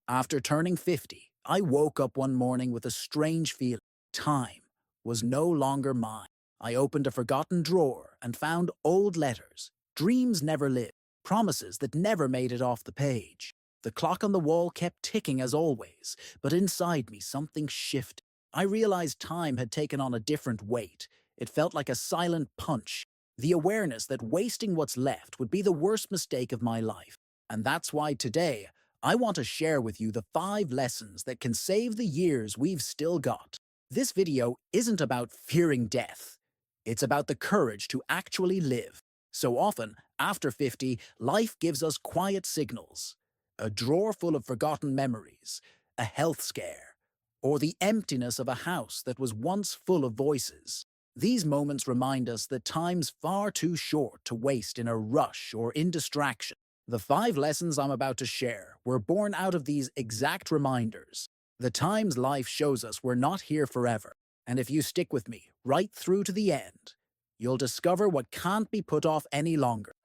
After turning 50, I woke up one morning with a strange feeling. Time was no longer mine. I opened a forgotten drawer and found old letters, dreams never lived, promises that never made it off the page. The clock on the wall kept ticking as always, but inside me something shifted. I realized time had taken on a different weight. It felt like a silent punch, the awareness that wasting what's left would be the worst mistake of my life. And that's why today, I want to share with you the 5 lessons that can save the years we've still got. This video isn't about fearing death. It's about the courage to actually live. So often, after 50, life gives us quiet signals. A drawer full of forgotten memories, a health scare, or the emptiness of a house that was once full of voices. These moments remind us that time's far too short to waste in a rush or in distraction. The 5 lessons I'm about to share were born out of these exact reminders. The times life shows us we're not here forever, and if you stick with me right through to the end, you'll discover what can't be put off any longer.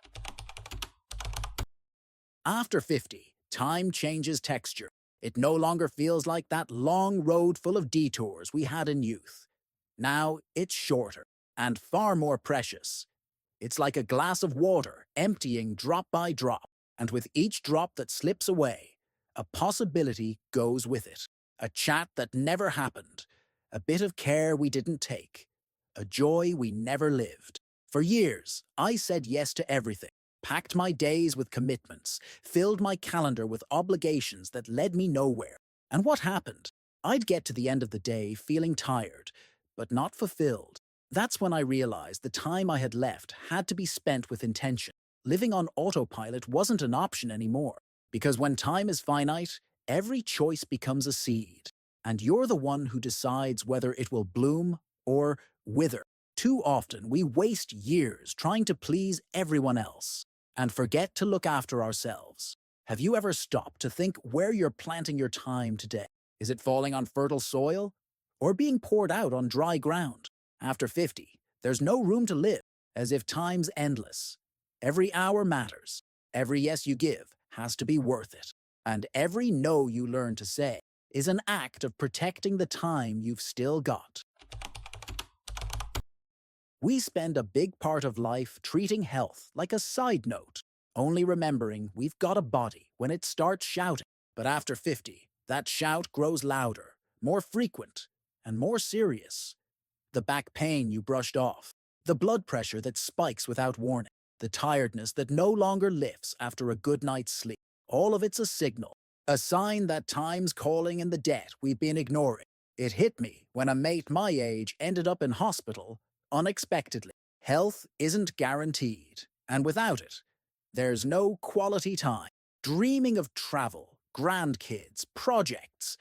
After 50, time changes texture. It no longer feels like that long road full of detours we had in youth. Now it's shorter and far more precious. It's like a glass of water emptying drop by drop, and with each drop that slips away, a possibility goes with it. A chat that never happened, a bit of care we didn't take, a joy we never lived. For years, I said yes to everything, packed my days with commitments, filled my calendar with obligations that led me nowhere. And what happened? I'd get to the end of the day feeling tired, but not fulfilled. That's when I realized the time I had left had to be spent with intention. Living on autopilot wasn't an option anymore, because when time is finite, every choice becomes a seed, and you're the one who decides whether it will bloom or wither. Too often, we waste years trying to please everyone else and forget to look after ourselves. Have you ever stopped to think where you're planting your time today? Is it falling on fertile soil or being poured out on dry ground? After 50, there's no room to live, as if time's endless. Every hour matters. Every yes you give has to be worth it. And every no you learn to say is an act of protecting the time you've still got. We spend a big part of life treating health like a side note, only remembering we've got a body when it starts shouting. But after 50, that shout grows louder, more frequent, and more serious. The back pain you brushed off, the blood pressure that spikes without warning, the tiredness that no longer lifts after a good night's sleep. All of it's a signal, a sign that time's calling and the debt we've been ignoring. It hit me when a mate my age ended up in hospital unexpectedly. Health isn't guaranteed, and without it, there's no quality time. Dreaming of travel, grandkids, projects,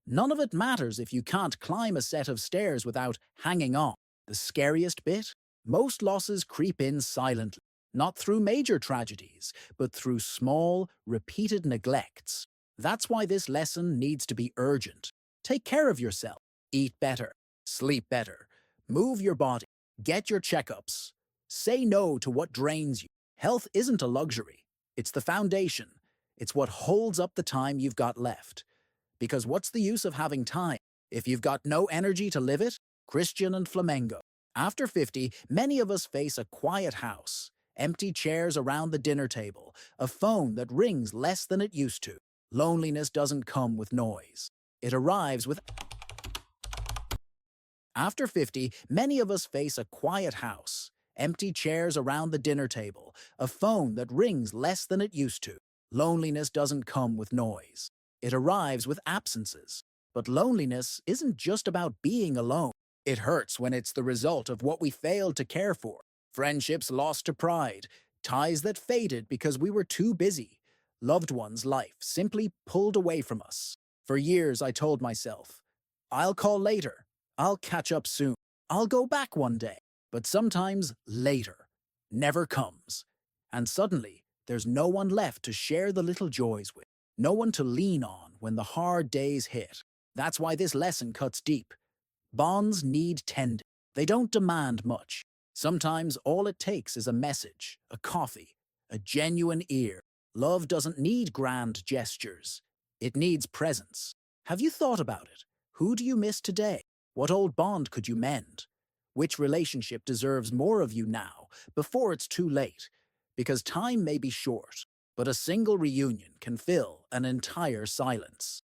none of it matters if you can't climb a set of stairs without hanging on. The scariest bit? Most losses creep in silently. Not through major tragedies, but through small, repeated neglects. That's why this lesson needs to be urgent. Take care of yourself. Eat better. Sleep better. Move your body. Get your checkups. Say no to what drains you. Health isn't a luxury. It's the foundation. It's what holds up the time you've got left. Because what's the use of having time if you've got no energy to live it? Christian and Flamengo. After 50, many of us face a quiet house. Empty chairs around the dinner table, a phone that rings less than it used to. Loneliness doesn't come with noise. It arrives with... After 50, many of us face a quiet house. Empty chairs around the dinner table, a phone that rings less than it used to. Loneliness doesn't come with noise. It arrives with absences. But loneliness isn't just about being alone. It hurts when it's the result of what we failed to care for. Friendships lost to pride, ties that faded because we were too busy, loved ones' life simply pulled away from us. For years I told myself, I'll call later, I'll catch up soon, I'll go back one day. But sometimes later never comes. And suddenly there's no one left to share the little joys with, no one to lean on when the hard days hit. That's why this lesson cuts deep. Bonds need tending. They don't demand much. Sometimes all it takes is a message, a coffee, a genuine ear. Love doesn't need grand gestures. It needs presence. Have you thought about it? Who do you miss today? What old bond could you mend? Which relationship deserves more of you now, before it's too late? Because time may be short, but a single reunion can fill an entire silence.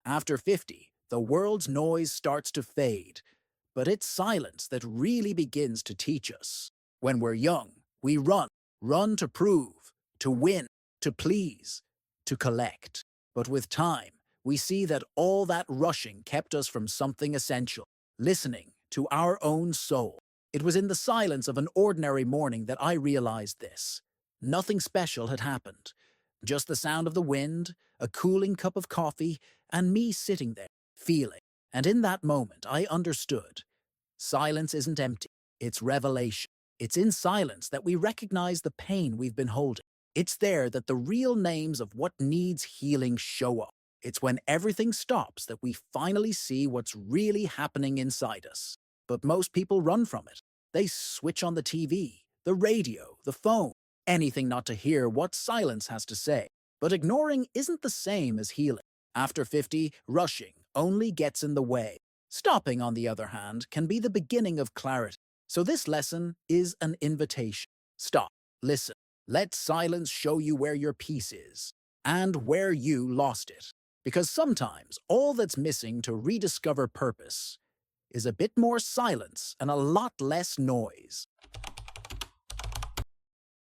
After 50, the world's noise starts to fade, but it's silence that really begins to teach us. When we're young, we run to prove, to win, to please, to collect. But with time, we see that all that rushing kept us from something essential, listening to our own soul. It was in the silence of an ordinary morning that I realized this. Nothing special had happened. Just the sound of the wind, a cooling cup of coffee, and me sitting there, feeling. And in that moment, I understood. Silence isn't empty, it's revelation. It's in silence that we recognize the pain we've been holding. It's there that the real names of what needs healing show up. It's when everything stops that we finally see what's really happening inside us. But most people run from it. They switch on the TV, the radio, the phone, anything not to hear what silence has to say. But ignoring isn't the same as healing. After 50, rushing only gets in the way. Stopping, on the other hand, can be the beginning of clarity. So this lesson is an invitation. Stop, listen, let silence show you where your peace is and where you lost it. Because sometimes all that's missing to rediscover purpose is a bit more silence and a lot less noise.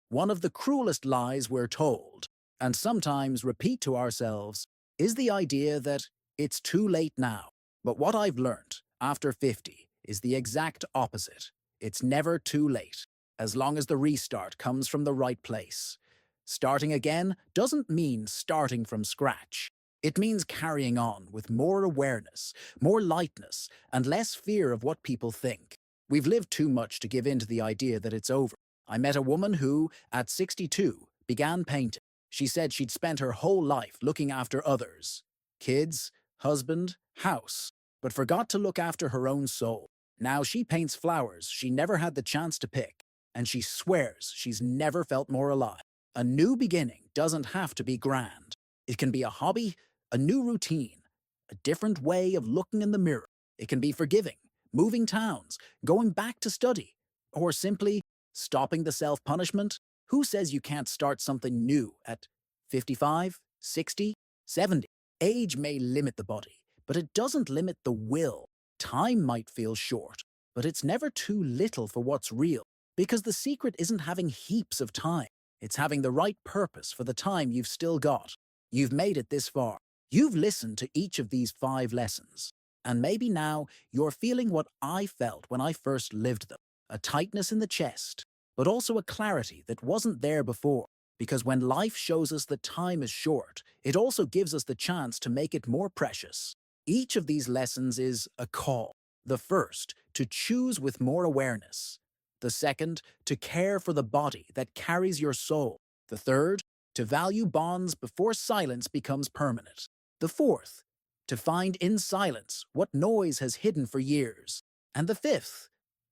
One of the cruelest lies we're told, and sometimes repeat to ourselves, is the idea that it's too late now. But what I've learnt after 50 is the exact opposite. It's never too late, as long as the restart comes from the right place. Starting again doesn't mean starting from scratch. It means carrying on with more awareness, more lightness, and less fear of what people think. We've lived too much to give in to the idea that it's over. I met a woman who, at 62, began painting. She said she'd spent her whole life looking after others. Kids, husband, house, but forgot to look after her own soul. Now she paints flowers she never had the chance to pick, and she swears she's never felt more alive. A new beginning doesn't have to be grand. It can be a hobby, a new routine, a different way of looking in the mirror. It can be forgiving, moving towns, going back to study, or simply stopping the self-punishment. Who says you can't start something new at 55, 60, 70? Age may limit the body, but it doesn't limit the will. Time might feel short, but it's never too little for what's real, because the secret isn't having heaps of time. It's having the right purpose for the time you've still got. You've made it this far. You've listened to each of these 5 lessons. And maybe now you're feeling what I felt when I first lived them. A tightness in the chest, but also a clarity that wasn't there before. Because when life shows us that time is short, it also gives us the chance to make it more precious. Each of these lessons is a call. The first, to choose with more awareness. The second, to care for the body that carries your soul. The third, to value bonds before silence becomes permanent. The fourth, to find in silence what noise has hidden for years. And the fifth,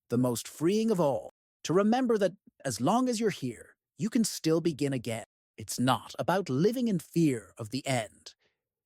the most freeing of all, to remember that as long as you're here, you can still begin again. It's not about living in fear of the end.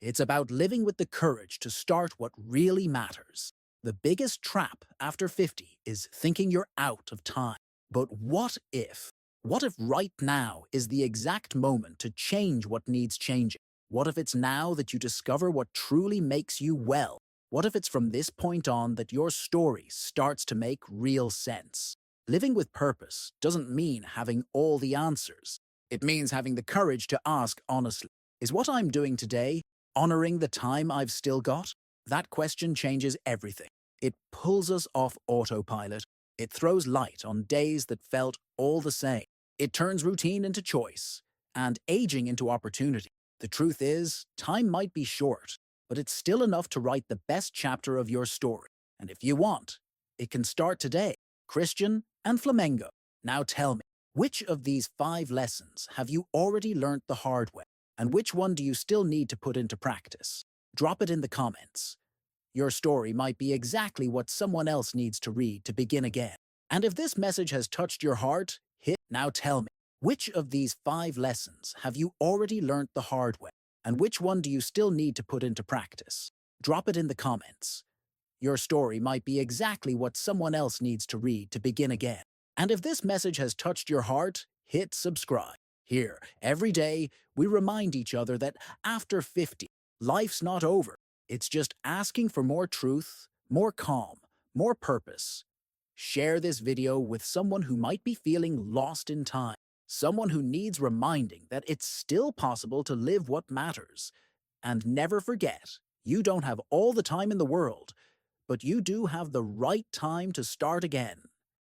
It's about living with the courage to start what really matters. The biggest trap after 50 is thinking you're out of time. But what if? What if right now is the exact moment to change what needs changing? What if it's now that you discover what truly makes you well? What if it's from this point on that your story starts to make real sense? Living with purpose doesn't mean having all the answers. It means having the courage to ask honestly, is what I'm doing today honoring the time I've still got? That question changes everything. It pulls us off autopilot. It throws light on days that felt all the same. It turns routine into choice and aging into opportunity. The truth is, time might be short, but it's still enough to write the best chapter of your story. And if you want, it can start today. Christian and Flamengo. Now tell me, which of these 5 lessons have you already learnt the hard way? And which one do you still need to put into practice? Drop it in the comments. Your story might be exactly what someone else needs to read to begin again. And if this message has touched your heart, hit now tell me, Which of these 5 lessons have you already learnt the hard way? And which one do you still need to put into practice? Drop it in the comments. Your story might be exactly what someone else needs to read to begin again. And if this message has touched your heart, hit subscribe. Here, every day, we remind each other that after 50, life's not over. It's just asking for more truth, more calm, more purpose. Share this video with someone who might be feeling lost in time, someone who needs reminding that it's still possible to live what matters. And never forget, you don't have all the time in the world, but you do have the right time to start again.